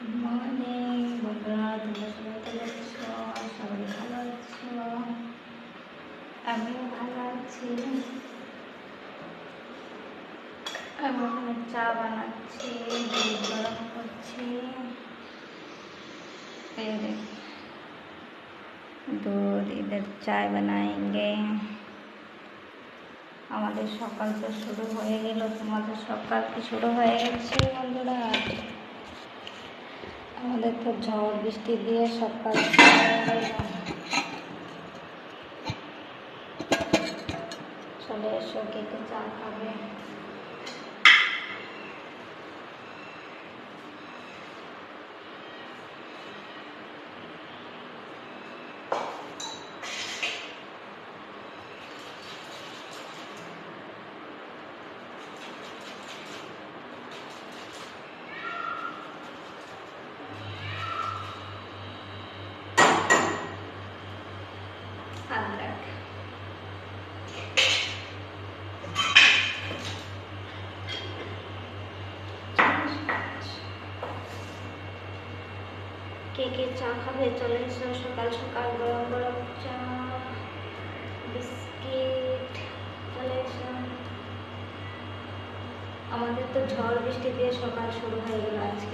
Morning বন্ধুরা, তোমরা সবাই ভালো আছো? সবাই ভালো আছো? আমিও ভালো আছি। আমি ওখানে চা বানাচ্ছি, দুধ গরম করছি। दूध इधर चाय बनाएंगे। আমাদের সকাল তো শুরু হয়ে গেল, তোমাদের সকাল কি শুরু হয়ে গেছে বন্ধুরা? আমাদের তো ঝড় বৃষ্টি দিয়ে সকাল চলে এসো, কে কে চা খাবে? अदरक কে কে চা খাবে চলে এসো, সকাল সকাল গরম গরম চা বিস্কিট চলে এসো। আমাদের তো ঝড় বৃষ্টি দিয়ে সকাল শুরু হয়ে গেল আজকে।